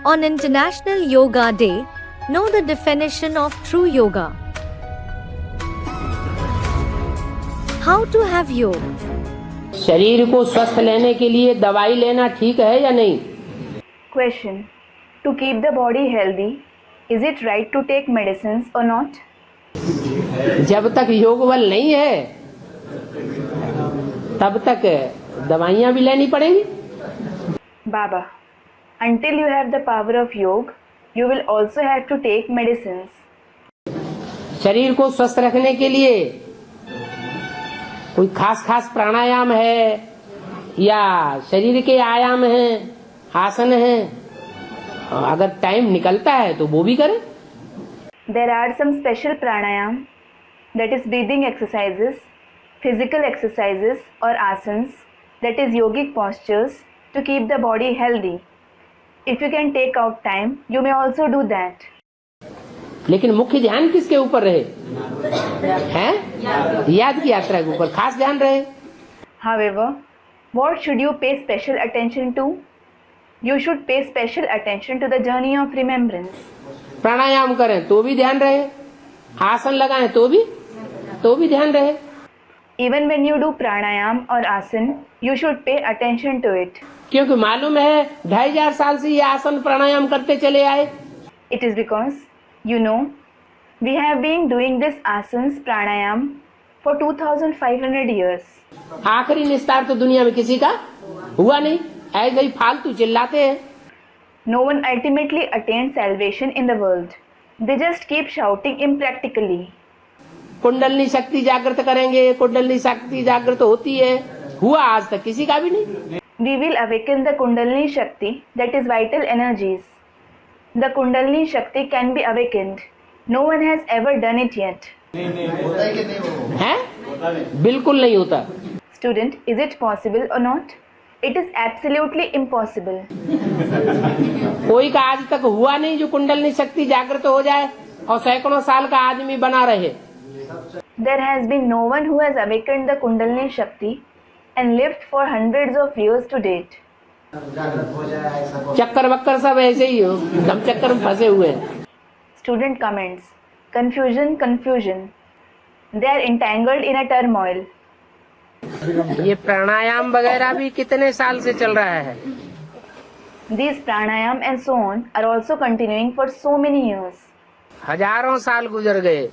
On International Yoga Day, know the definition of true yoga. How to have yoga? शरीर को स्वस्थ लेने के लिए दवाई लेना ठीक है या नहीं? Question. To keep the body healthy, is it right to take medicines or not? जब तक योग बल नहीं है तब तक दवाइयाँ भी लेनी पड़ेंगी. Baba. Until you have the power of yoga, you will also have to take medicines. शरीर को स्वस्थ रखने के लिए कोई खास प्राणायाम है या शरीर के आयाम हैं, आसन हैं, अगर टाइम निकलता है तो वो भी करें. There are some special pranayam, that is breathing exercises, physical exercises or asanas, that is yogic postures to keep the body healthy. If you can take out time, you may also do that. लेकिन मुख्य ध्यान किसके ऊपर रहे? हैं? याद की यात्रा के ऊपर खास ध्यान रहे. However, what should you pay special attention to? You should pay special attention to the journey of remembrance. प्राणायाम करें तो भी ध्यान रहे, आसन लगाएं तो भी ध्यान रहे. Even when you do pranayam or asan, you should pay attention to it. क्योंकि मालूम है 2500 साल से ये आसन प्राणायाम करते चले आए. It is because, you know, we have been doing this asanas pranayam for 2500 years. आखिरी निस्तार तो दुनिया में किसी का हुआ नहीं, ऐसे ही फालतू चिल्लाते हैं. No one ultimately attained salvation in the world. They just keep shouting impractically. Kundalini शक्ति जागृत करेंगे, कुंडलनी शक्ति जागृत होती है, हुआ आज तक किसी का भी नहीं. We will awaken the Kundalini Shakti, that is vital energies. The Kundalini Shakti can be awakened. No one has ever done it yet. है? बिल्कुल नहीं होता. Student, is it possible or not? It is absolutely impossible. कोई का आज तक हुआ नहीं जो कुंडलनी शक्ति जागृत हो जाए और सैकड़ों साल का आदमी बना रहे. There has been no one who has awakened the Kundalini Shakti and lived for hundreds of years to date. चक्कर वक्कर सब ऐसे ही हो, धम चक्कर में फंसे हुए हैं. Student comments. Confusion. They are entangled in a turmoil. ये प्राणायाम वगैरह भी कितने साल से चल रहा है? These pranayam and so on are also continuing for so many years. हजारों साल गुजर गए.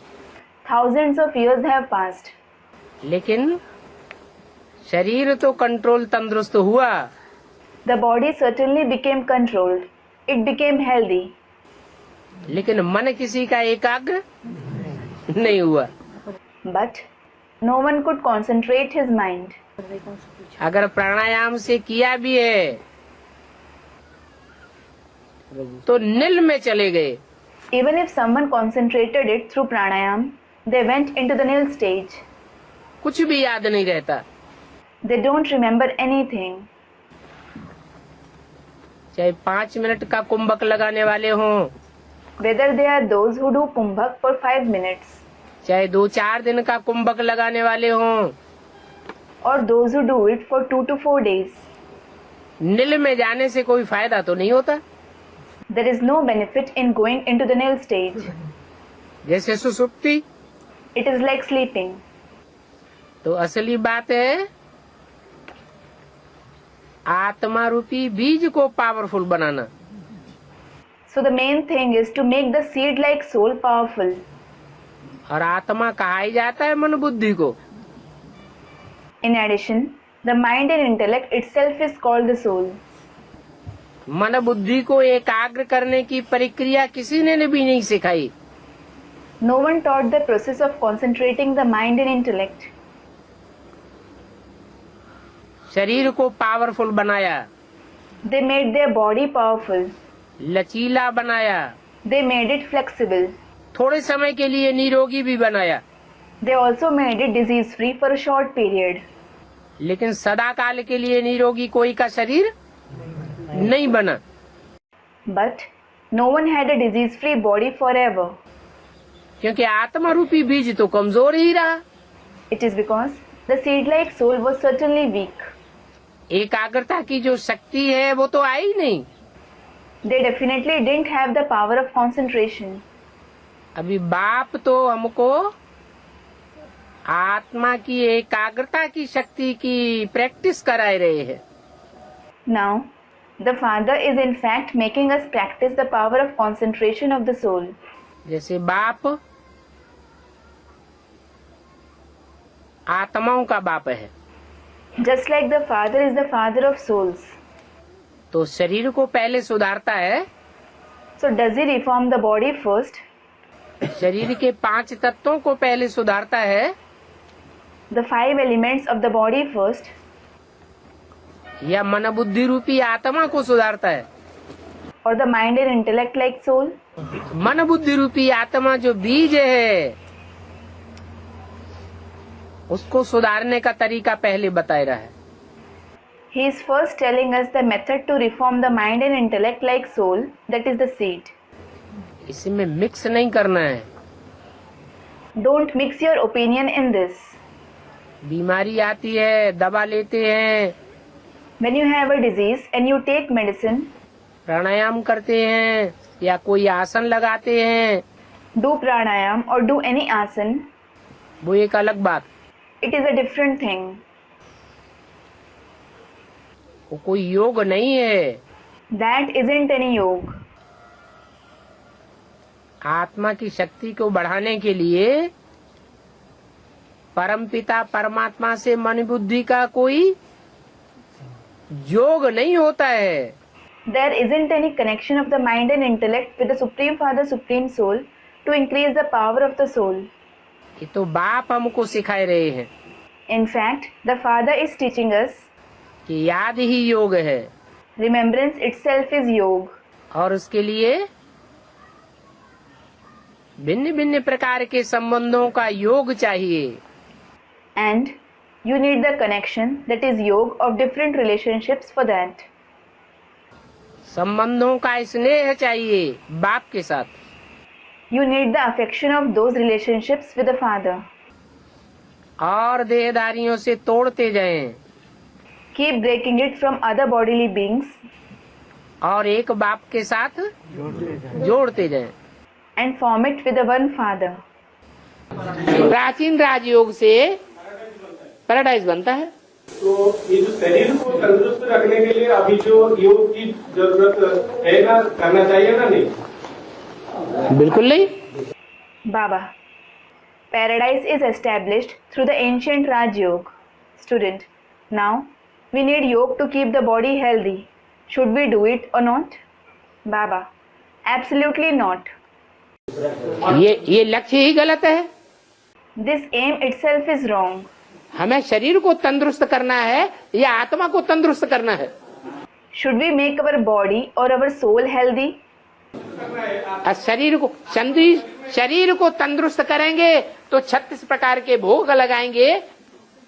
Thousands of years have passed. लेकिन शरीर तो कंट्रोल तंदुरुस्त हुआ. The body certainly became controlled. It became healthy. लेकिन मन किसी का एकाग्र नहीं हुआ. But no one could concentrate his mind. अगर प्राणायाम से किया भी है तो नील में चले गए. Even if someone concentrated it through pranayam, they went into the nil stage. कुछ भी याद नहीं रहता. They don't remember anything. चाहे 5 मिनट का कुंभक लगाने वाले हों, Whether they are those who do kumbhak for 5 minutes, चाहे 2-4 दिन का कुंभक लगाने वाले हों, or those who do it for 2 to 4 days, नील में जाने से कोई फायदा तो नहीं होता. there is no benefit in going into the nil stage. जैसे सुसुप्ति. It is like sleeping. तो असली बात है आत्मा रूपी बीज को powerful banana. So the main thing is to make the seed-like soul powerful. और आत्मा कहा ही जाता है मन बुद्धि को. In addition, the mind and intellect itself is called the soul. मन बुद्धि को एकाग्र करने की प्रक्रिया किसी ने भी नहीं सिखाई. No one taught the process of concentrating the mind and intellect. शरीर को पावरफुल बनाया, They made their body powerful. लचीला बनाया, They made it flexible. थोड़े समय के लिए निरोगी भी बनाया. They also made it disease-free for a short period. लेकिन सदा काल के लिए निरोगी कोई का शरीर नहीं बना. But no one had a disease-free body forever. क्योंकि आत्मा रूपी बीज तो कमजोर ही रहा. It is because the seed-like soul was certainly weak. एकाग्रता की जो शक्ति है वो तो आई नहीं. they definitely didn't have the power of concentration. अभी बाप तो हमको आत्मा की एकाग्रता की शक्ति की प्रैक्टिस कराए रहे हैं। Now, the Father is in fact making us practice the power of concentration of the soul. जैसे बाप आत्माओं का बाप है, Just like the Father is the Father of souls. तो शरीर को पहले सुधारता है। So does he reform the body first? शरीर के 5 तत्वों को पहले सुधारता है, The 5 elements of the body first? या मन बुद्धि रूपी आत्मा को सुधारता है? Or the mind and intellect like soul? मन बुद्धि रूपी आत्मा जो बीज है उसको सुधारने का तरीका पहले बताया रहा है। He is first telling us the method to reform the mind and intellect like soul, that is the seed. इसमें मिक्स नहीं करना है। Don't mix your opinion in this. बीमारी आती है, दवा लेते हैं, When you have a disease and you take medicine, प्राणायाम करते हैं या कोई आसन लगाते हैं, do pranayam or do any asan, वो एक अलग बात। it is a different thing. वो कोई योग नहीं है। That isn't any yoga. आत्मा की शक्ति को बढ़ाने के लिए परमपिता परमात्मा से मन बुद्धि का कोई योग नहीं होता है। There isn't any connection of the mind and intellect with the Supreme Father, Supreme Soul to increase the power of the soul. ये तो बाप हमको सिखाए रहे हैं In fact, the Father is teaching us कि याद ही योग है remembrance itself is yoga. और उसके लिए भिन्न भिन्न प्रकार के संबंधों का योग चाहिए। And you need the connection, that is yoga, of different relationships for that. संबंधों का स्नेह चाहिए बाप के साथ। You need the affection of those relationships with the Father. और देहधारियों से तोड़ते जाएं Keep breaking it from other bodily beings और एक बाप के साथ जोड़ते जाएं। and form it with the one Father. प्राचीन राजयोग से पैराडाइज बनता है। तो ये जो शरीर को तंदुरुस्त रखने के लिए अभी जो योग की जरूरत है ना, करना चाहिए ना? नहीं, बिल्कुल नहीं। Baba. Paradise is established through the ancient Raj Yoga. Student. Now, we need yoga to keep the body healthy. Should we do it or not? Baba. Absolutely not. ये लक्ष्य ही गलत है। This aim itself is wrong. हमें शरीर को तंदुरुस्त करना है या आत्मा को तंदुरुस्त करना है? Should we make our body or our soul healthy? शरीर को तंदुरुस्त करेंगे तो 36 प्रकार के भोग लगाएंगे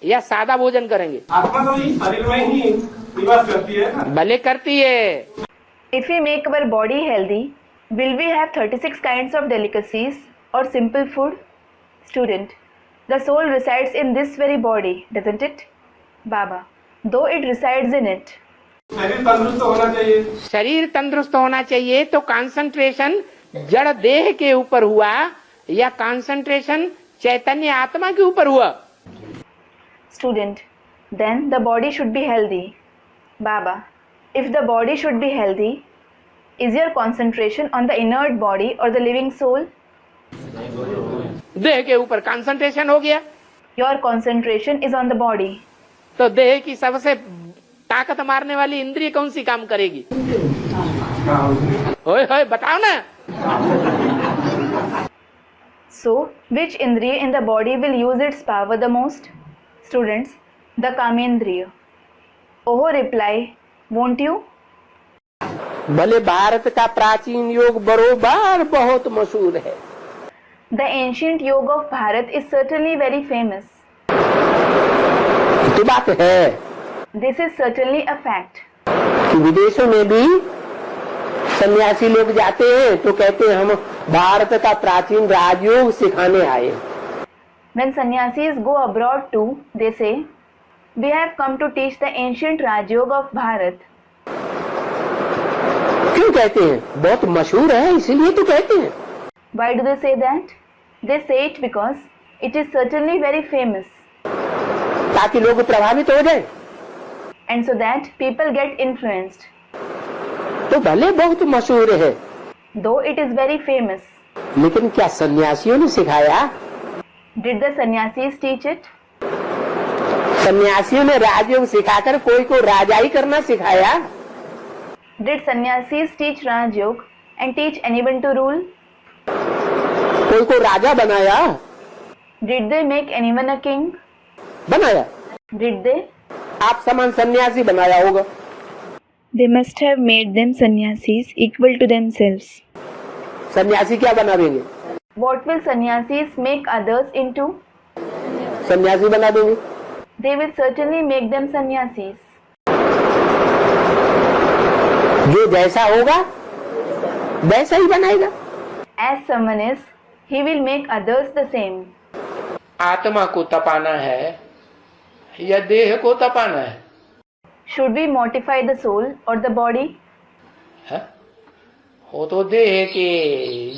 या सादा भोजन करेंगे? आत्मा तो इस शरीर में ही निवास करती है ना। भले करती है। If we make our body healthy, will we have 36 kinds of delicacies or simple food? Student. The soul resides in this very body, doesn't it? Baba. Though it resides in it. शरीर तंदुरुस्त होना चाहिए। शरीर तंदुरुस्त होना चाहिए तो concentration जड़ देह के ऊपर हुआ या कंसंट्रेशन चैतन्य आत्मा के ऊपर हुआ? Student. Then the body should be healthy. Baba. If the body should be healthy, is your concentration on the inert body or the living soul? देह के ऊपर कंसंट्रेशन हो गया Your concentration is on the body. तो देह की सबसे ताकत मारने वाली इंद्रिय कौन सी काम करेगी? ओए होए बताओ ना। So, which indriya in the body will use its power the most? Students, the Kamendriya. Oh, reply, won't you? भले भारत का प्राचीन योग बरोबर बहुत मशहूर है। The ancient yoga of Bharat is certainly very famous. तो बात है This is certainly a fact. कि विदेशों में भी सन्यासी लोग जाते हैं तो कहते हैं हम भारत का प्राचीन राजयोग सिखाने आए। When sannyasis go abroad too, they say, we have come to teach the ancient Raj Yoga of Bharat. क्यों कहते हैं? बहुत मशहूर है इसलिए तो कहते हैं। Why do they say that? They say it because it is certainly very famous, ताकि लोग प्रभावित हो जाए, and so that people get influenced. तो भले बहुत मशहूर है, Though it is very famous. लेकिन क्या सन्यासियों ने सिखाया? Did the sannyasis teach it? सन्यासियों ने राजयोग सिखाकर कोई को राजाई करना सिखाया? Did sannyasis teach Raj Yoga and teach anyone to rule? कोई को राजा बनाया? Did they make anyone a king? बनाया। Did they? आप समान सन्यासी बनाया होगा। They must have made them sannyasis equal to themselves. सन्यासी क्या बना देंगे? What will sannyasis make others into? सन्यासी बना देंगे। They will certainly make them sannyasis. जो जैसा होगा वैसा ही बनाएगा। As someone is, he will make others the same. आत्मा को तपाना है या देह को तपाना है? Should we mortify the soul or the body? है? वो तो देह के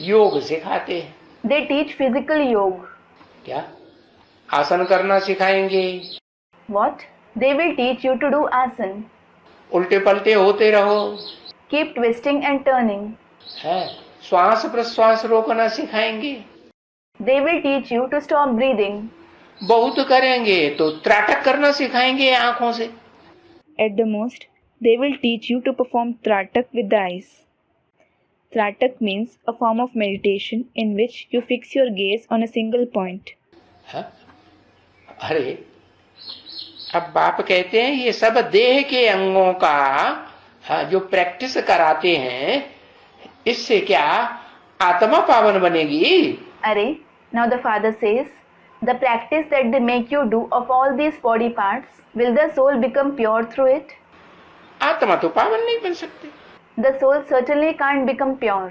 योग सिखाते हैं। They teach physical yoga. क्या? आसन करना सिखाएंगे। What? They will teach you to do asan. उल्टे पलटे होते रहो। Keep twisting and turning. है? श्वास प्रश्वास रोकना सिखाएंगे। They will teach you to stop breathing. बहुत करेंगे तो त्राटक करना सिखाएंगे आंखों से। At the most, they will teach you to perform Tratak with the eyes. Tratak means a form of meditation in which you fix your gaze on a single point. है? अरे अब बाप कहते हैं ये सब देह के अंगों का जो प्रैक्टिस कराते हैं, इससे क्या आत्मा पावन बनेगी? Are, now the father says, the practice that they make you do of all these body parts, will the soul become pure through it? आत्मा तो पावन नहीं बन सकती। The soul certainly can't become pure.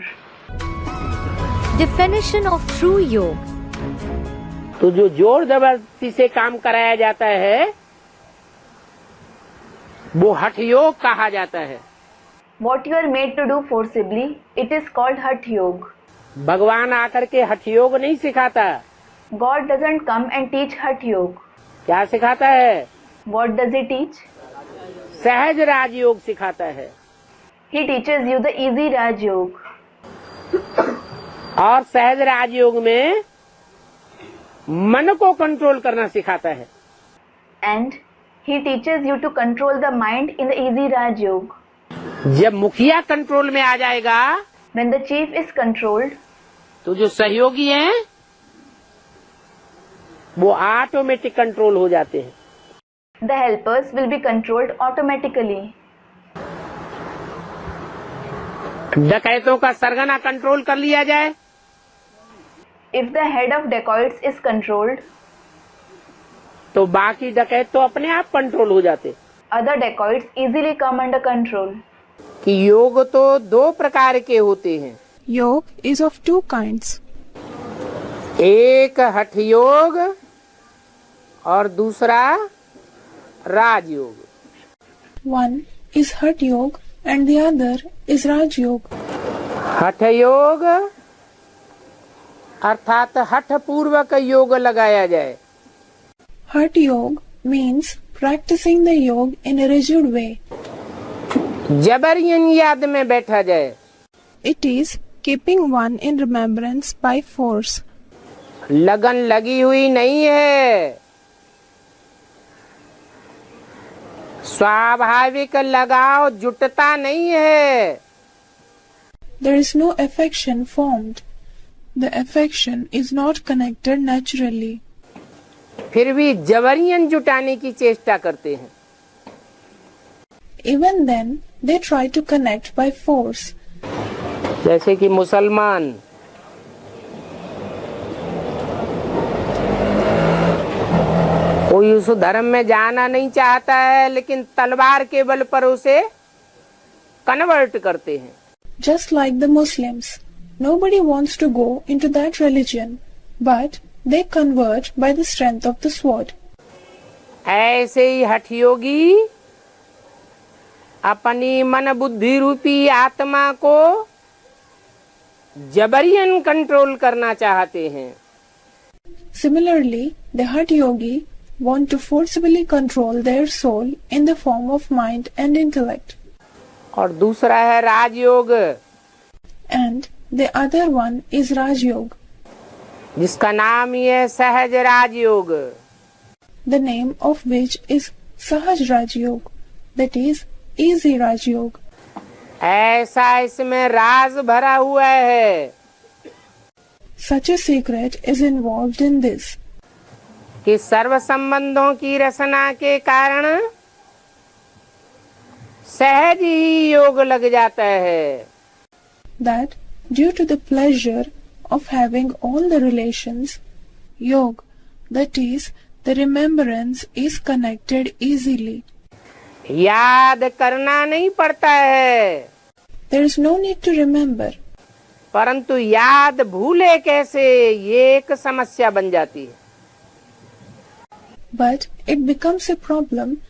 Definition of true yoga. तो जो जोर जबरदस्ती से काम कराया जाता है वो हठ योग कहा जाता है। What you are made to do forcibly, it is called Hatha Yoga. भगवान आकर के हठ योग नहीं सिखाता। God doesn't come and teach Hatha Yoga. क्या सिखाता है? What does he teach? सहज राजयोग सिखाता है। He teaches you the easy Raj Yoga. और सहज राजयोग में मन को कंट्रोल करना सिखाता है। And he teaches you to control the mind in the easy Raj Yoga. जब मुखिया कंट्रोल में आ जाएगा, When the chief is controlled, तो जो सहयोगी हैं वो ऑटोमेटिक कंट्रोल हो जाते हैं। the helpers will be controlled automatically. डकैतों का सरगना कंट्रोल कर लिया जाए, If the head of dacoits is controlled, तो बाकी डकैत तो अपने आप कंट्रोल हो जाते। other dacoits easily come under control. कि योग तो दो प्रकार के होते हैं। Yoga is of two kinds. एक हठ योग और दूसरा राजयोग। One is Hatha Yoga and the other is Raj Yoga. हठ योग अर्थात हठ पूर्वक योग लगाया जाए। Hatha Yoga means practicing the yoga in a rigid way. जबरियन याद में बैठा जाए। It is keeping one in remembrance by force. लगन लगी हुई नहीं है, स्वाभाविक लगाव जुटता नहीं है। There is no affection formed. The affection is not connected naturally. फिर भी जबरियन जुटाने की चेष्टा करते हैं। Even then, they try to connect by force. जैसे कि मुसलमान कोई उस धर्म में जाना नहीं चाहता है, लेकिन तलवार के बल पर उसे कन्वर्ट करते हैं। Just like the Muslims, nobody wants to go into that religion, but they convert by the strength of the sword. ऐसे ही हठ योगी अपनी मन बुद्धि रूपी आत्मा को जबरियन कंट्रोल करना चाहते हैं। Similarly, the Hatha Yogi want to forcibly control their soul in the form of mind and intellect. और दूसरा है राजयोग, And the other one is Raj Yoga. जिसका नाम ही है सहज राजयोग। The name of which is Sahaj Raj Yoga, that is easy Raj Yoga. ऐसा इसमें राज भरा हुआ है Such a secret is involved in this, कि सर्व संबंधों की रचना के कारण सहज ही योग लग जाता है। that due to the pleasure of having all the relations, yoga, that is, the remembrance is connected easily. याद करना नहीं पड़ता है, There is no need to remember, परंतु याद भूले कैसे ये एक समस्या बन जाती है। but it becomes a problem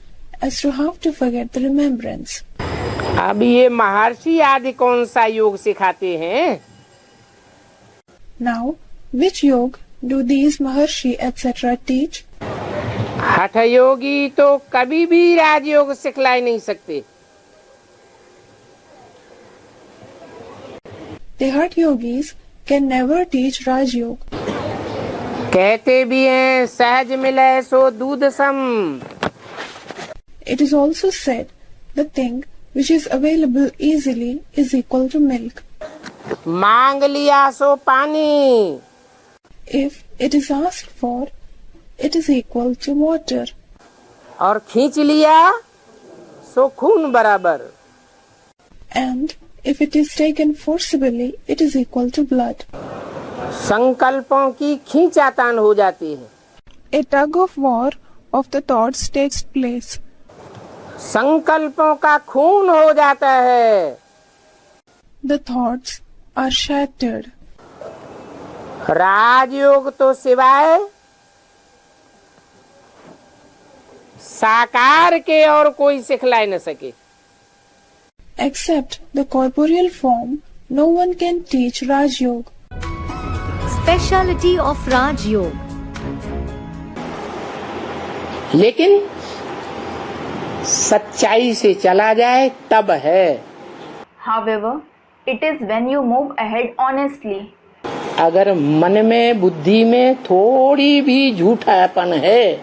as to how to forget the remembrance. अब ये महर्षि आदि कौन सा योग सिखाते हैं? Now, which yoga do these Maharshi etc. teach? हठ योगी तो कभी भी राजयोग सिखला ही नहीं सकते। The Hatha Yogis can never teach Raj Yoga. कहते भी हैं सहज मिले सो दूध सम। It is also said, the thing which is available easily is equal to milk. मांग लिया सो पानी। If it is asked for, it is equal to water. और खींच लिया सो खून बराबर। And if it is taken forcibly, it is equal to blood. संकल्पों की खींचातान हो जाती है। A tug of war of the thoughts takes place. संकल्पों का खून हो जाता है। The thoughts are shattered. राजयोग तो सिवाय साकार के और कोई सिखला न सके। Except the corporeal form, no one can teach Raj Yoga. Speciality of Raj Yoga. लेकिन सच्चाई से चला जाए तब है। However, it is when you move ahead honestly. अगर मन में बुद्धि में थोड़ी भी झूठापन है,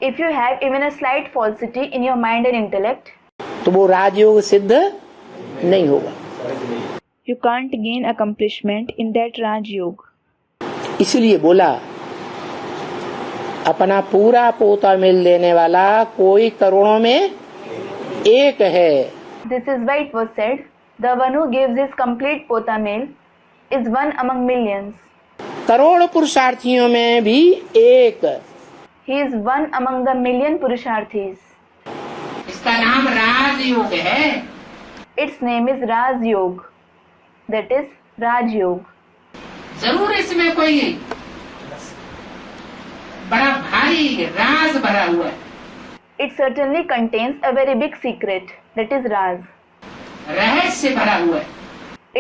If you have even a slight falsity in your mind and intellect, तो वो राजयोग सिद्ध नहीं होगा। you can't gain accomplishment in that Raj Yoga. इसलिए बोला अपना पूरा पोता मिल देने वाला कोई करोड़ों में एक है। This is why it was said, the one who gives his complete pota meal is one among millions. Crore पुरुषार्थियों में भी एक। He is one among the million Purusharthis. इसका नाम राजयोग है। Its name is Raj Yoga. That is Raj Yoga. जरूर इसमें कोई बड़ा भारी राज भरा हुआ है। It certainly contains a very big secret. That is Raj. रहस्य भरा हुआ है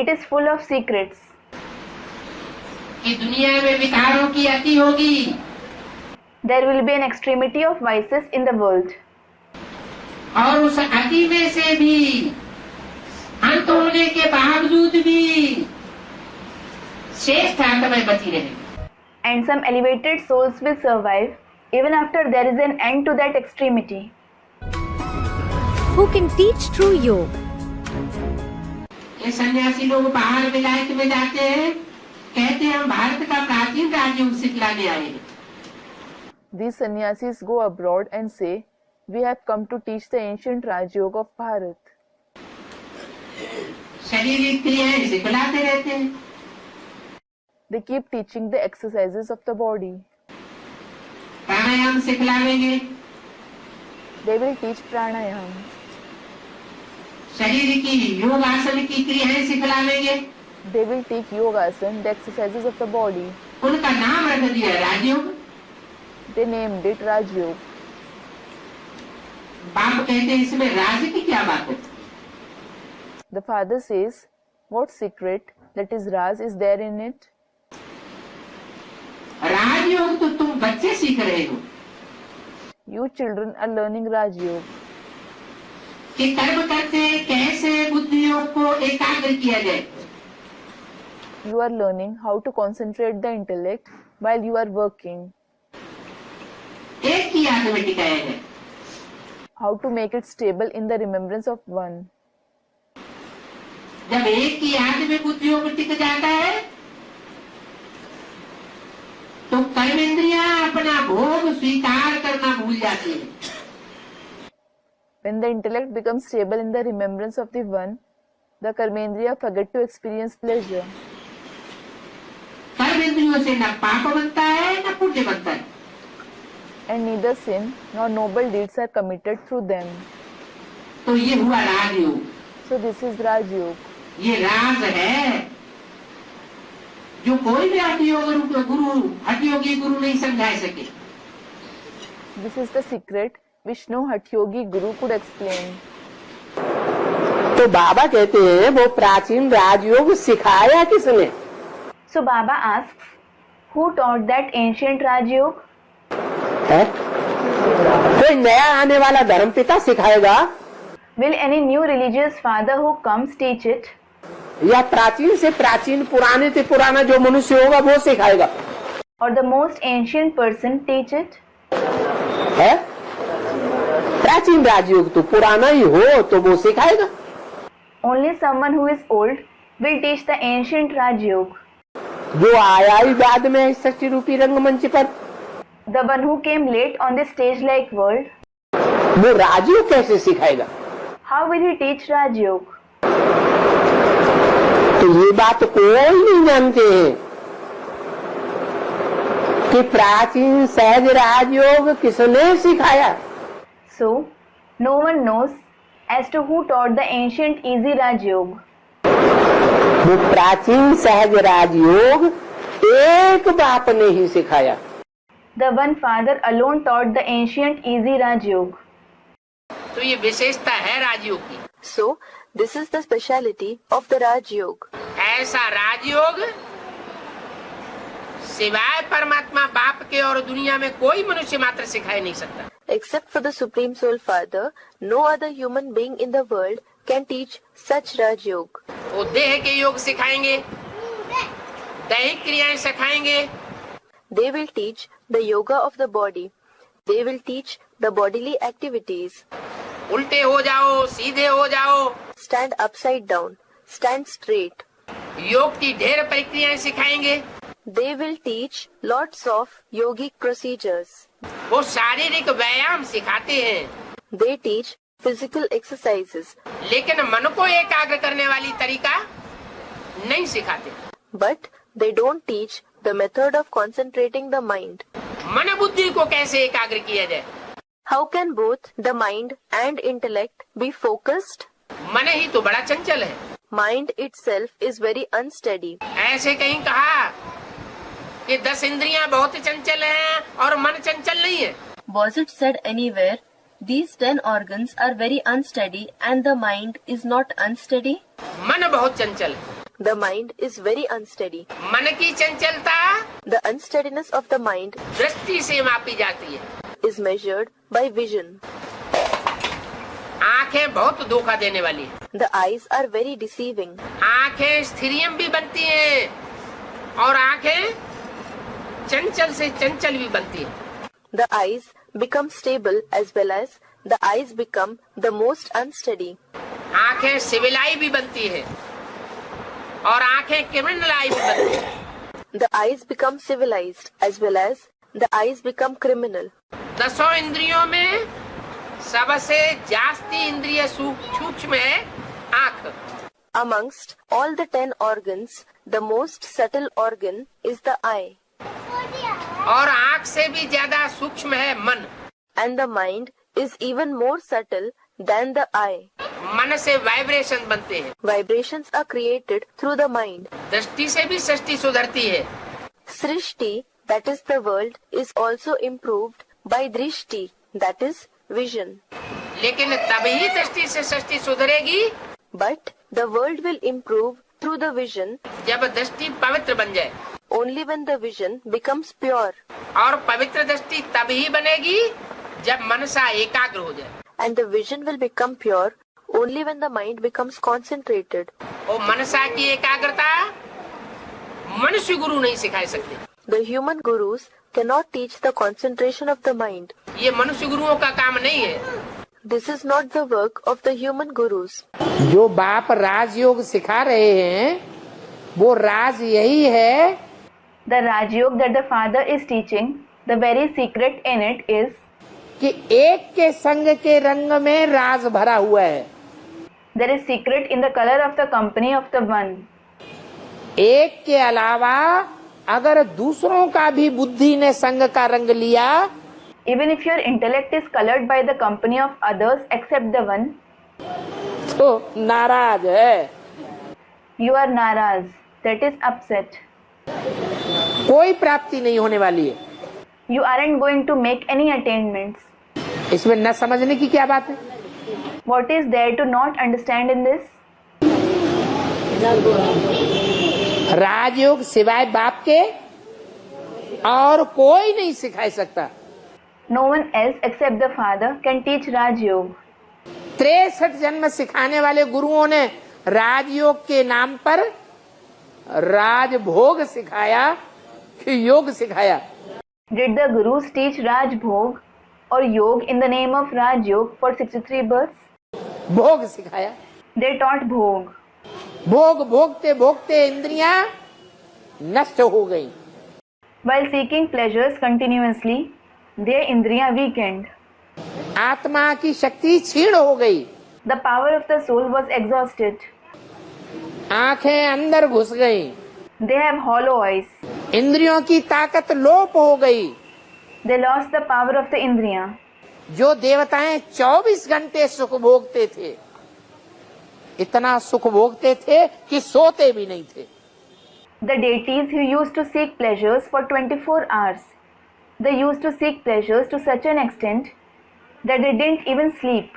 It is full of secrets. कि दुनिया में विकारों की अति होगी, There will be an extremity of vices in the world. और उस अति में से भी अंत होने के बावजूद भी श्रेष्ठ आत्माएं बची रहेंगी। And some elevated souls will survive even after there is an end to that extremity. Who can teach true yoga? ये सन्यासी लोग बाहर विलायत में जाते हैं, कहते हैं हम भारत का प्राचीन राजयोग सिखलाने आए हैं। These sannyasis go abroad and say, we have come to teach the ancient Raj Yoga of Bharat. शारीरिक क्रियाएं सिखलाते रहते हैं। They keep teaching the exercises of the body. Pranayama सिखलाएंगे, They will teach pranayam. शरीर की योगासन की क्रियाएं सिखलाएंगे। They will teach yogasana, the exercises of the body. उनका नाम रख दिया राजयोग। They named it Raj Yoga. बाप कहते हैं इसमें राज की क्या बात है? The father says, what secret, that is Raj, is there in it? राजयोग तो तुम बच्चे सीख रहे हो You children are learning Raj Yoga. कि कर्म करते कैसे बुद्धियोग को एकाग्र किया जाए। You are learning how to concentrate the intellect while you are working. एक ही याद में टिकाया जाए। How to make it stable in the remembrance of one. जब एक ही याद में बुद्धियोग टिक जाता है तो कर्मेंद्रियां अपना भोग स्वीकार करना भूल जाती है। When the intellect becomes stable in the remembrance of the one, the karmendriya forget to experience pleasure. कर्मेंद्रियों से न पाप बनता है न पुण्य बनता है। And neither sin nor noble deeds are committed through them. तो ये हुआ राजयोग। So this is Raj Yoga. ये राज है जो कोई भी हठयोगी गुरु नहीं समझा सके। This is the secret which no Hatyogi Guru could explain. तो बाबा कहते हैं वो प्राचीन राजयोग सिखाया किसने? So Baba asks, who taught that ancient Raj Yoga? है? कोई नया आने वाला धर्मपिता सिखाएगा Will any new religious father who comes teach it? या प्राचीन से प्राचीन पुराने से पुराना जो मनुष्य होगा वो सिखाएगा? Or the most ancient person teach it? है? प्राचीन राजयोग तो पुराना ही हो तो वो सिखाएगा। Only someone who is old will teach the ancient Raj Yoga. जो आया ही बाद में सृष्टि रूपी रंगमंच पर, The one who came late on this stage-like world, वो राजयोग कैसे सिखाएगा? how will he teach Raj Yoga? तो ये बात कोई नहीं जानते हैं कि प्राचीन सहज राजयोग किसने सिखाया। So, no one knows as to who taught the ancient easy Raj Yoga. वो प्राचीन सहज राजयोग एक बाप ने ही सिखाया। The one father alone taught the ancient easy Raj Yoga. तो ये विशेषता है राजयोग की। So, this is the speciality of the Raj Yoga. ऐसा राजयोग सिवाय परमात्मा बाप के और दुनिया में कोई मनुष्य मात्र सिखा नहीं सकता। Except for the Supreme Soul Father, no other human being in the world can teach such Raj Yoga. वो देह के योग सिखाएंगे, दैहिक क्रियाएं सिखाएंगे, They will teach the yoga of the body. They will teach the bodily activities. उल्टे हो जाओ, सीधे हो जाओ, Stand upside down. Stand straight. योग की ढेर प्रक्रियाएं सिखाएंगे। They will teach lots of yogic procedures. वो शारीरिक व्यायाम सिखाते हैं, They teach physical exercises. लेकिन मन को एकाग्र करने वाली तरीका नहीं सिखाते। But they don't teach the method of concentrating the mind. मन बुद्धि को कैसे एकाग्र किया जाए? How can both the mind and intellect be focused? मन ही तो बड़ा चंचल है। Mind itself is very unsteady. ऐसे कहीं कहा कि 10 इंद्रियां बहुत चंचल हैं और मन चंचल नहीं है। Was it said anywhere, these 10 organs are very unsteady and the mind is not unsteady? मन बहुत चंचल है। The mind is very unsteady. मन की चंचलता The unsteadiness of the mind दृष्टि से मापी जाती है। is measured by vision. आंखें बहुत धोखा देने वाली है। The eyes are very deceiving. आंखें स्थिरियम भी बनती हैं और आंखें चंचल से चंचल भी बनती हैं। The eyes become stable as well as the eyes become the most unsteady. आंखें सिविलाई भी बनती है और आंखें क्रिमिनलाई भी बनती है। The eyes become civilized as well as the eyes become criminal. 10 इंद्रियों में सबसे जास्ती इंद्रिय सूक्ष्म है आंख। Amongst all the 10 organs, the most subtle organ is the eye. और आंख से भी ज्यादा सूक्ष्म है मन। And the mind is even more subtle than the eye. मन से वाइब्रेशन बनते हैं। Vibrations are created through the mind. दृष्टि से भी सृष्टि सुधरती है। Srishti, that is the world, is also improved by drishti, that is vision. लेकिन तभी दृष्टि से सृष्टि सुधरेगी But the world will improve through the vision जब दृष्टि पवित्र बन जाए, only when the vision becomes pure. और पवित्र दृष्टि तभी बनेगी जब मनसा एकाग्र हो जाए। And the vision will become pure only when the mind becomes concentrated. और मनसा की एकाग्रता मनुष्य गुरु नहीं सिखा सकते। The human gurus cannot teach the concentration of the mind. ये मनुष्य गुरुओं का काम नहीं है। This is not the work of the human gurus. जो बाप राजयोग सिखा रहे हैं वो राज यही है। The Rajयोग that the father is teaching, the very secret in it is कि एक के संग के रंग में राज भरा हुआ है। there is secret in the color of the company of the one. एक के अलावा अगर दूसरों का भी बुद्धि ने संग का रंग लिया, Even if your intellect is colored by the company of others except the one, तो नाराज है। you are naraz, that is upset. कोई प्राप्ति नहीं होने वाली है। You aren't going to make any attainments. इसमें न समझने की क्या बात है? What is there to not understand in this? राजयोग सिवाय बाप के और कोई नहीं सिखा सकता। No one else except the father can teach Rajयोग. 63 जन्म सिखाने वाले गुरुओं ने राजयोग के नाम पर राजभोग सिखाया कि योग सिखाया? Did the gurus teach Rajbhog or Yog in the name of Rajyog for 63 births? भोग सिखाया। They taught Bhog. भोग भोगते भोगते इंद्रियां नष्ट हो गई। While seeking pleasures continuously, their indriya weakened. आत्मा की शक्ति क्षीण हो गई। The power of the soul was exhausted. आंखें अंदर घुस गईं। They have hollow eyes. इंद्रियों की ताकत लोप हो गई। They lost the power of the indriya. जो देवताएं 24 घंटे सुख भोगते थे, इतना सुख भोगते थे कि सोते भी नहीं थे। The deities who used to seek pleasures for 24 hours, they used to seek pleasures to such an extent that they didn't even sleep.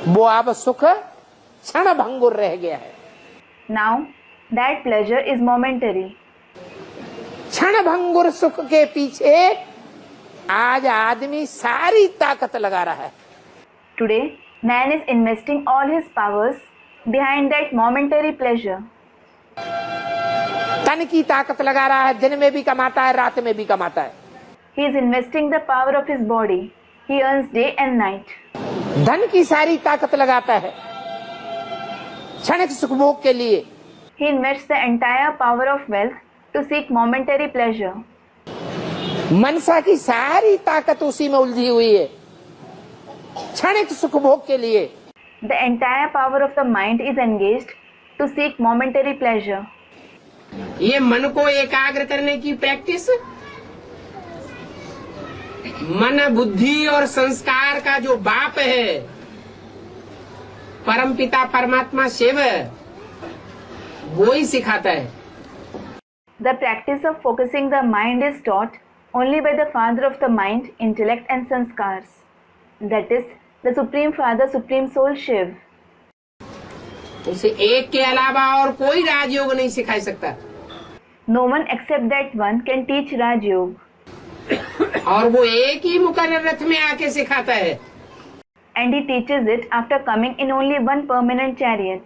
वो अब सुख क्षण भंगुर रह गया है। Now, that pleasure is momentary. क्षण भंगुर सुख के पीछे आज आदमी सारी ताकत लगा रहा है। Today, man is investing all his powers behind that momentary pleasure. तन की ताकत लगा रहा है, दिन में भी कमाता है, रात में भी कमाता है। He is investing the power of his body. He earns day and night. धन की सारी ताकत लगाता है क्षणिक सुख भोग के लिए। He invests the entire power of wealth to seek momentary pleasure. मनसा की सारी ताकत उसी में उलझी हुई है क्षणिक सुख भोग के लिए। The entire power of the mind is engaged to seek momentary pleasure. ये मन को एकाग्र करने की प्रैक्टिस मन बुद्धि और संस्कार का जो बाप है, परमपिता परमात्मा शिव, वो ही सिखाता है। The practice of focusing the mind is taught only by the father of the mind, intellect and sanskars. That is the Supreme Father, Supreme Soul Shiv. उसे एक के अलावा और कोई राजयोग नहीं सिखा सकता। No one except that one can teach Rajyog. और वो एक ही मुकर्रर रथ में आके सिखाता है। And he teaches it after coming in only one permanent chariot.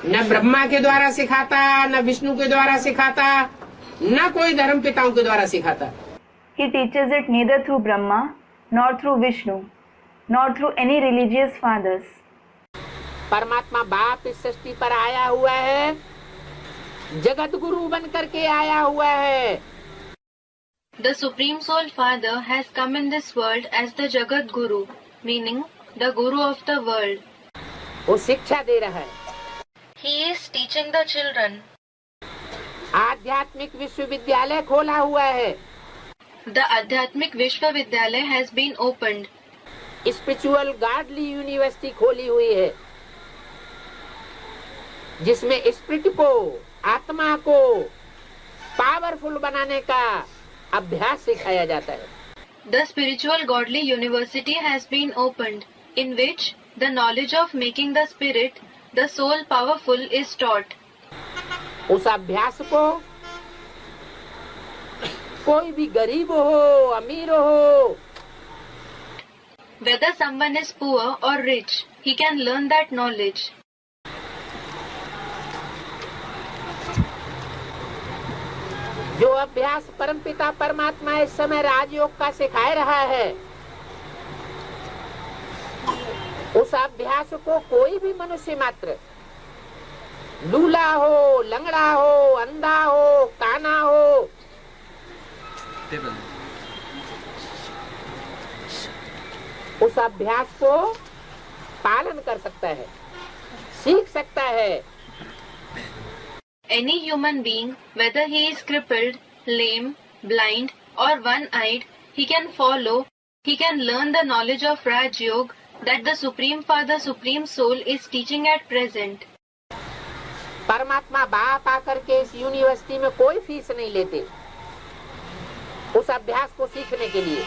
न ब्रह्मा के द्वारा सिखाता, न विष्णु के द्वारा सिखाता, न कोई धर्म पिताओं के द्वारा सिखाता। He teaches it neither through Brahma, nor through Vishnu, nor through any religious fathers. परमात्मा बाप इस सृष्टि पर आया हुआ है, जगत गुरु बन करके आया हुआ है। The Supreme Soul Father has come in this world as the Jagat Guru, meaning the Guru of the world. वो शिक्षा दे रहा है। He is teaching the children. आध्यात्मिक विश्वविद्यालय खोला हुआ है। The Adhyatmik Vishwavidyalaya has been opened. Spiritual godly university खोली हुई है, जिसमें स्पिरिट को, आत्मा को पावरफुल बनाने का अभ्यास सिखाया जाता है। the spiritual godly university has been opened, in which the knowledge of making the spirit, the soul powerful is taught. उस अभ्यास को कोई भी गरीब हो अमीर हो, Whether someone is poor or rich, he can learn that knowledge. जो अभ्यास परमपिता परमात्मा इस समय राजयोग का सिखा रहा है, उस अभ्यास को कोई भी मनुष्य मात्र, लूला हो, लंगड़ा हो, अंधा हो, काना हो, उस अभ्यास को पालन कर सकता है, सीख सकता है. Any human being, whether he is crippled, lame, blind or one-eyed, he can follow, he can learn the knowledge of Raj Yoga that the Supreme Father, Supreme Soul is teaching at present. परमात्मा बाप आकर के इस university में कोई fees नहीं लेते उस अभ्यास को सीखने के लिए.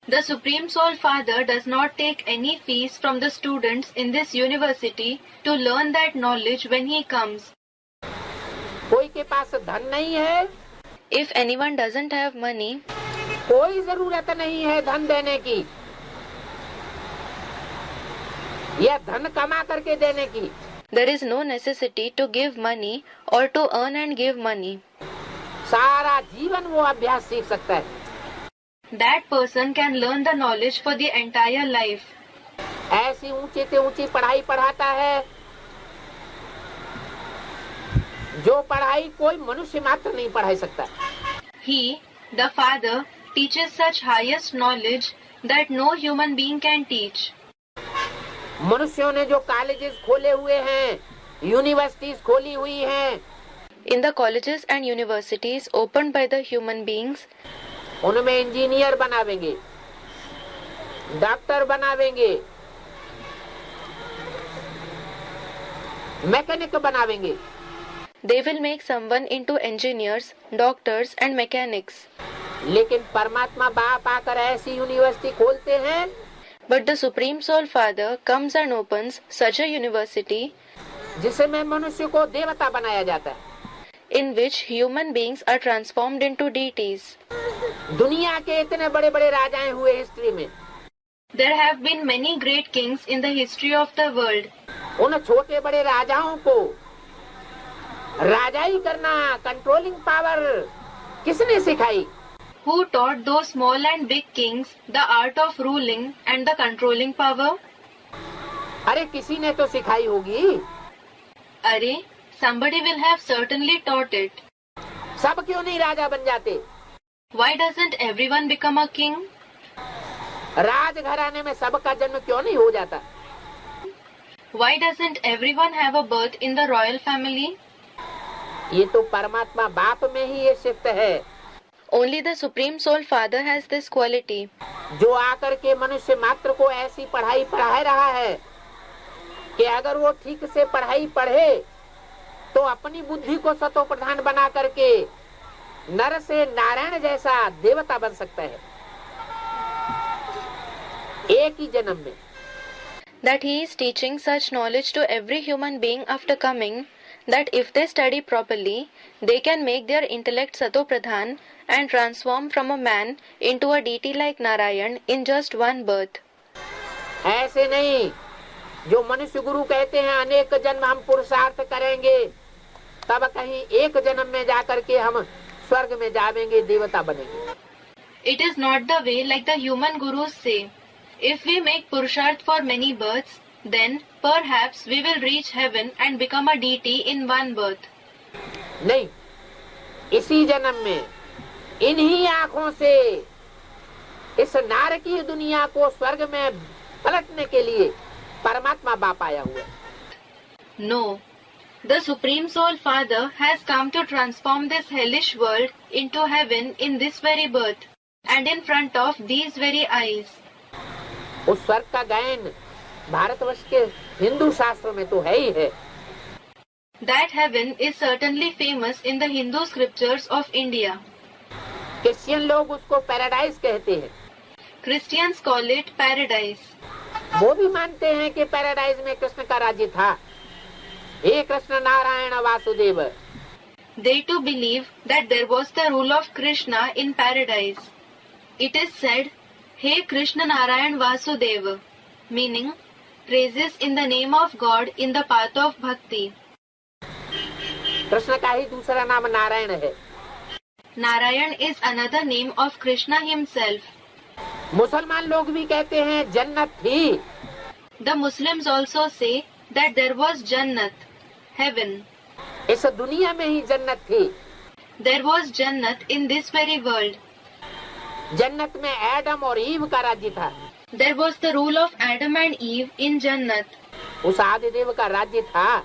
The Supreme Soul Father does not take any fees from the students in this university to learn that knowledge when he comes. कोई के पास धन नहीं है, If anyone doesn't have money, कोई जरूरत नहीं है धन देने की या धन कमा करके देने की. there is no necessity to give money or to earn and give money. सारा जीवन वो अभ्यास सीख सकता है. That person can learn the knowledge for the entire life. ऐसी ऊंची से ऊंची पढ़ाई पढ़ाता है जो पढ़ाई कोई मनुष्य मात्र नहीं पढ़ा सकता. He, the Father, teaches such highest knowledge that no human being can teach. मनुष्यों ने जो कॉलेजेस खोले हुए हैं, यूनिवर्सिटीज खोली हुई हैं, In the colleges and universities opened by the human beings, उनमें इंजीनियर बनावेंगे, डॉक्टर बनावेंगे, मैकेनिक बनावेंगे. they will make someone into engineers, doctors and mechanics. लेकिन परमात्मा बाप आकर ऐसी यूनिवर्सिटी खोलते हैं But the Supreme Soul Father comes and opens such a university जिसमें मनुष्य को देवता बनाया जाता है. in which human beings are transformed into deities. दुनिया के इतने बड़े बड़े राजाएं हुए हिस्ट्री में, There have been many great kings in the history of the world. उन छोटे बड़े राजाओं को राजाई करना, कंट्रोलिंग पावर किसने सिखाई? Who taught those small and big kings the art of ruling and the controlling power? अरे किसी ने तो सिखाई होगी. Arey, somebody will have certainly taught it. सब क्यों नहीं राजा बन जाते? Why doesn't everyone become a king? राजघराने में सबका जन्म क्यों नहीं हो जाता? Why doesn't everyone have a birth in the royal family? ये तो परमात्मा बाप में ही ये शिफ्ट है. Only the Supreme Soul Father has this quality. जो आकर के मनुष्य मात्र को ऐसी पढ़ाई पढ़ा रहा है कि अगर वो ठीक से पढ़ाई पढ़े तो अपनी बुद्धि को सतो प्रधान बना करके नर से नारायण जैसा देवता बन सकता है एक ही जन्म में. That he is teaching such knowledge to every human being after coming, that if they study properly, they can make their intellect Sato Pradhan and transform from a man into a deity like Narayan in just one birth. ऐसे नहीं जो मनुष्य गुरु कहते हैं अनेक जन्म हम पुरुषार्थ करेंगे तब कहीं एक जन्म में जाकर के हम स्वर्ग में जावेंगे, देवता बनेंगे. It is not the way like the human gurus say. If we make Purusharth for many births, then perhaps we will reach heaven and become a deity in one birth. नहीं, इसी जन्म में इन्हीं आँखों से इस नारकीय दुनिया को स्वर्ग में पलटने के लिए परमात्मा बाप आया हुआ है. No. The Supreme Soul Father has come to transform this hellish world into heaven in this very birth and in front of these very eyes. उस स्वर्ग का गायन भारतवर्ष के हिंदू शास्त्र में तो है ही है. That heaven is certainly famous in the Hindu scriptures of India. Christian लोग उसको पैराडाइज कहते हैं। Christians call it paradise. वो भी मानते हैं कि पैराडाइज में कृष्ण का राज्य था। हे Krishna Narayan Vasudev. They too believe that there was the rule of Krishna in paradise. It is said, Hey Krishna Narayan Vasudeva, meaning praises in the name of God in the path of bhakti. Krishna का ही दूसरा नाम नारायण है। Narayan is another name of Krishna himself. मुसलमान लोग भी कहते हैं जन्नत थी। The Muslims also say that there was Jannat, heaven. इस दुनिया में ही जन्नत थी। There was Jannat in this very world. जन्नत में एडम और ईव का राज्य था। There was the rule of Adam and Eve in Jannat. उस आदिदेव का राज्य था।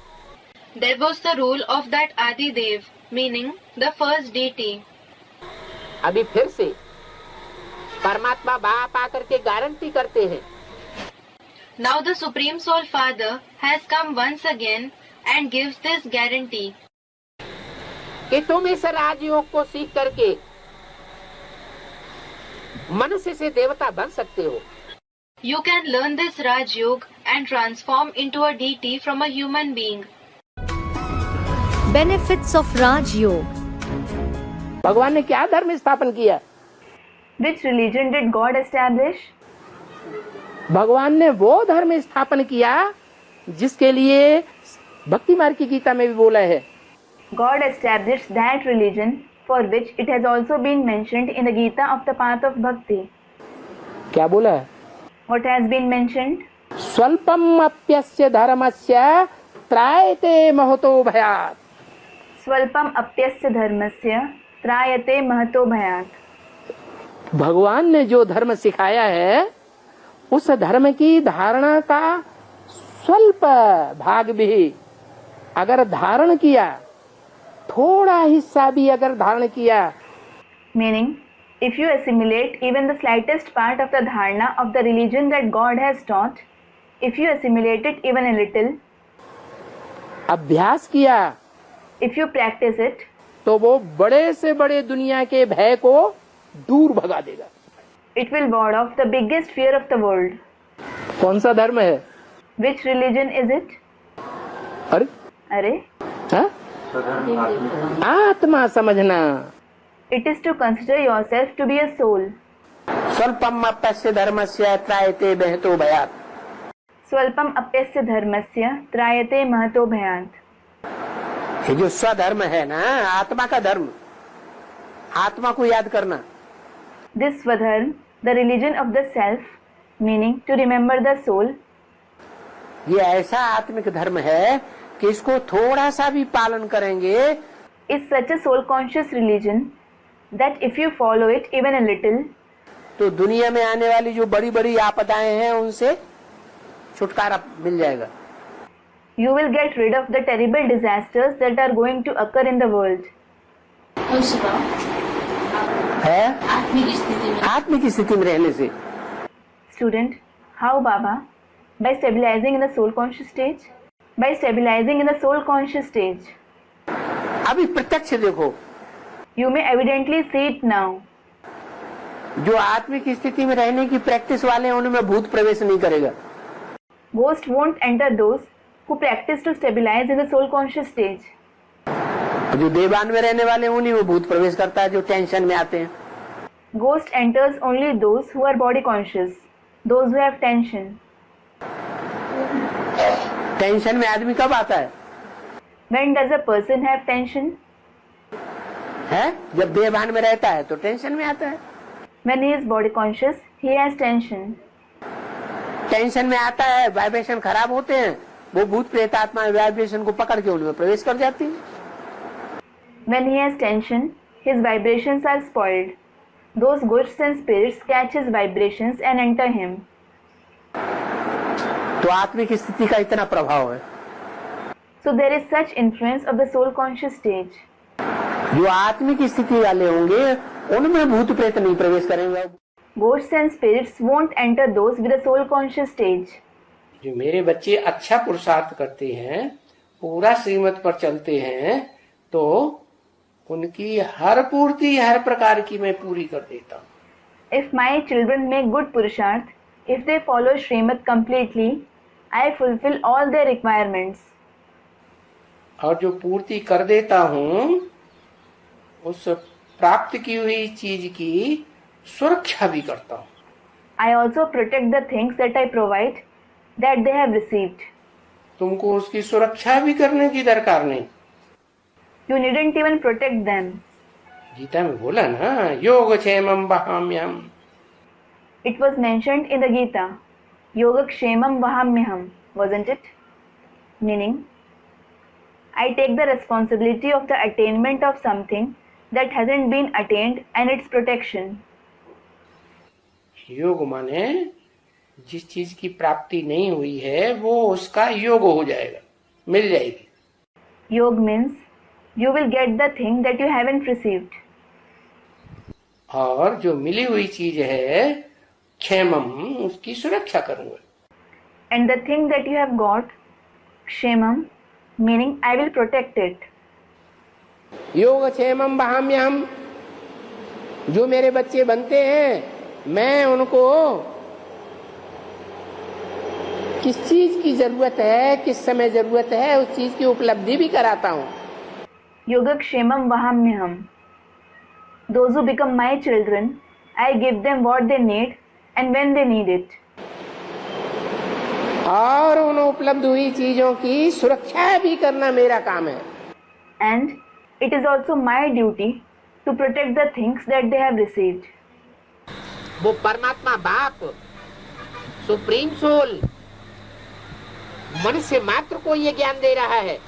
There was the rule of that Adidev, meaning the first deity. अभी फिर से परमात्मा बाप आकर के गारंटी करते हैं। Now the Supreme Soul Father has come once again and gives this guarantee. कि तुम इस राजयोग को सीख करके मनुष्य से देवता बन सकते हो। You can learn this Raj Yoga and transform into a deity from a human being. Benefits of Raj Yoga. भगवान ने क्या धर्म स्थापन किया? Which religion did God establish? भगवान ने वो धर्म स्थापन किया जिसके लिए भक्ति मार्ग की गीता में भी बोला है। God established that religion for which it has also been mentioned in the Gita of the path of bhakti. क्या बोला है? What has been mentioned? स्वल्पम अप्यस्य धर्मस्य त्रायते महतो भयात्। स्वल्पम अप्यस्य धर्मस्य त्रायते महतो भयात्। भगवान ने जो धर्म सिखाया है उस धर्म की धारणा का स्वल्प भाग भी अगर धारण किया, थोड़ा हिस्सा भी अगर धारण किया, Meaning, if you assimilate even the slightest part of the dharana of the religion that God has taught, if you assimilate it even a little, अभ्यास किया, if you practice it, तो वो बड़े से बड़े दुनिया के भय को दूर भगा देगा। it will ward off the biggest fear of the world. कौन सा धर्म है? Which religion is it? अरे Arre, हाँ? आत्मा समझना। it is to consider yourself to be a soul. स्वल्पम अप्यस्य धर्मस्य त्रायते महतो भयात्। स्वल्पम अप्यस्य धर्मस्य त्रायते महतो भयात्। ये जो स्वधर्म है ना, आत्मा का धर्म, आत्मा को याद करना। This Swadharma, the religion of the self, meaning to remember the soul, ये ऐसा आत्मिक धर्म है कि इसको थोड़ा सा भी पालन करेंगे is such a soul conscious religion that if you follow it even a little, तो दुनिया में आने वाली जो बड़ी बड़ी आपदाएं हैं उनसे छुटकारा मिल जाएगा। you will get rid of the terrible disasters that are going to occur in the world. है आत्मिक स्थिति में रहने से। Student, how Baba? By stabilizing in the soul conscious stage? By stabilizing in the soul conscious stage. अभी प्रत्यक्ष देखो, You may evidently see it now. जो आत्मिक स्थिति में रहने की प्रैक्टिस वाले हैं उनमें भूत प्रवेश नहीं करेगा। Ghost won't enter those who practice to stabilize in the soul conscious stage. जो देवान में रहने वाले हैं उन्हीं में भूत प्रवेश करता है जो टेंशन में आते हैं। Ghost enters only those who are body conscious, those who have tension. Tension में आदमी कब आता है? When does a person have tension? है जब देवान में रहता है तो टेंशन में आता है। When he is body conscious, he has tension. Tension में आता है, वाइब्रेशन खराब होते हैं, वो भूत प्रेत आत्मा वाइब्रेशन को पकड़ के उनमें प्रवेश कर जाती है। When he has tension, his vibrations are spoiled. Those ghosts and spirits catch his vibrations and enter him. तो आत्मिक स्थिति का इतना प्रभाव है। So there is such influence of the soul conscious stage. जो आत्मिक स्थिति वाले होंगे उनमें भूत प्रेत नहीं प्रवेश करेंगे। Ghosts and spirits won't enter those with a soul conscious stage. जो मेरे बच्चे अच्छा पुरुषार्थ करते हैं, पूरा श्रीमत पर चलते हैं, तो उनकी हर पूर्ति हर प्रकार की मैं पूरी कर देता हूँ. If my children make good purusharth, if they follow Srimad completely, I fulfill all their requirements. और जो पूर्ति कर देता हूँ उस प्राप्त की हुई चीज की सुरक्षा भी करता हूँ. I also protect the things that I provide that they have received. तुमको उसकी सुरक्षा भी करने की दरकार नहीं. You needn't even protect them. Gita में बोला ना, योगक्षेमं वहाम्यहम्. It was mentioned in the Gita, Yogakshemam Vahamyaham, wasn't it? Meaning, I take the responsibility of the attainment of something that hasn't been attained and its protection. योग माने जिस चीज की प्राप्ति नहीं हुई है वो उसका योग हो जाएगा, मिल जाएगी. Yog means you will get the thing that you haven't received. और जो मिली हुई चीज है क्षेमम, उसकी सुरक्षा करूंगा. And the thing that you have got, Kshemam, meaning I will protect it. योगक्षेमं वहाम्यहम्. जो मेरे बच्चे बनते हैं मैं उनको किस चीज की जरूरत है, किस समय जरूरत है, उस चीज की उपलब्धि भी कराता हूँ. Yogakshemam Vahamyaham. Those who become my children, I give them what they need and when they need it. और उन उपलब्ध हुई चीजों की सुरक्षा भी करना मेरा काम है. And it is also my duty to protect the things that they have received. वो परमात्मा बाप, सुप्रीम सोल, मनुष्य मात्र को ये ज्ञान दे रहा है.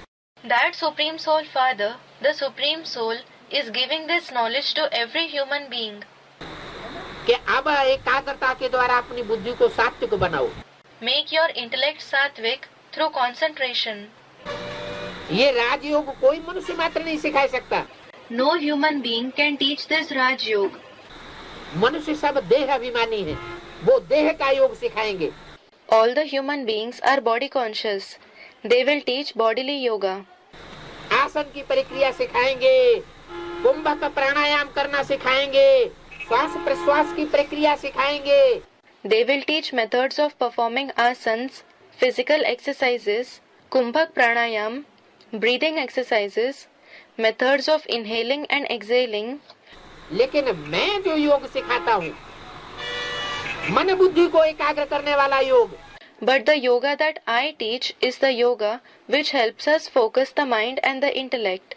That Supreme Soul Father, the Supreme Soul, is giving this knowledge to every human being. कि अब एकाग्रता के द्वारा अपनी बुद्धि को सात्विक बनाओ. Make your intellect sattvic through concentration. ये राजयोग कोई मनुष्य मात्र नहीं सिखा सकता. No human being can teach this Raj Yoga. मनुष्य सब देह अभिमानी है, वो देह का योग सिखाएंगे. All the human beings are body conscious. They will teach bodily yoga. आसन की प्रक्रिया सिखाएंगे, कुंभक प्राणायाम करना सिखाएंगे, श्वास प्रश्वास की प्रक्रिया सिखाएंगे. They will teach methods of performing asanas, physical exercises, kumbhak pranayam, breathing exercises, methods of inhaling and exhaling. लेकिन मैं जो योग सिखाता हूँ, मन बुद्धि को एकाग्र करने वाला योग. But the yoga that I teach is the yoga which helps us focus the mind and the intellect.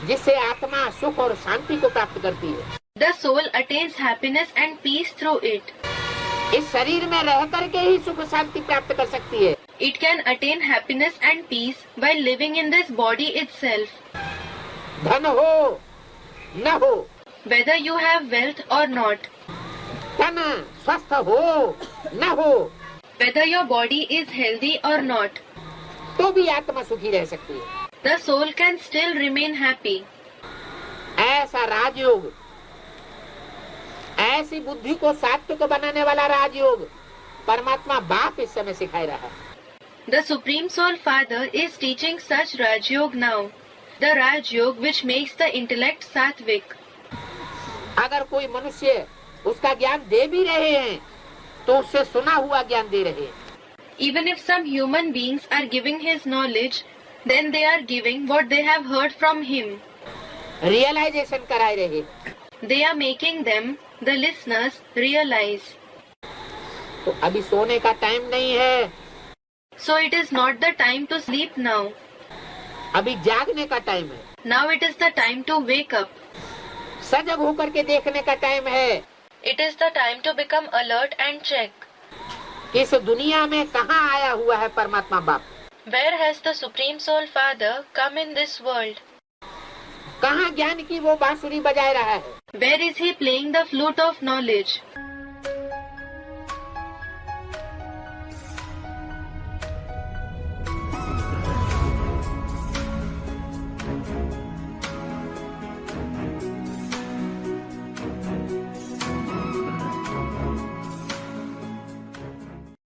जिससे आत्मा सुख और शांति को प्राप्त करती है. The soul attains happiness and peace through it. इस शरीर में रह करके ही सुख शांति प्राप्त कर सकती है. It can attain happiness and peace while living in this body itself. धन हो न हो, Whether you have wealth or not, तन स्वस्थ हो न हो, whether your body is healthy or not, तो भी आत्मा सुखी रह सकती है. the soul can still remain happy. ऐसा राजयोग, ऐसी बुद्धि को सात्विक बनाने वाला राजयोग परमात्मा बाप इस समय सिखा रहा है. The Supreme Soul Father is teaching such Raj Yoga now, the Raj Yoga which makes the intellect sattvic. अगर कोई मनुष्य उसका ज्ञान दे भी रहे हैं तो उससे सुना हुआ ज्ञान दे रहे हैं. Even if some human beings are giving his knowledge, then they are giving what they have heard from him. Realization कराए रहे. They are making them, the listeners, realize. तो अभी सोने का टाइम नहीं है. So it is not the time to sleep now. अभी जागने का टाइम है. Now it is the time to wake up. सजग होकर के देखने का टाइम है. It is the time to become alert and check. इस दुनिया में कहाँ आया हुआ है परमात्मा बाप? Where has the Supreme Soul Father come in this world? कहाँ ज्ञान की वो बांसुरी बजाए रहा है? Where is he playing the flute of knowledge?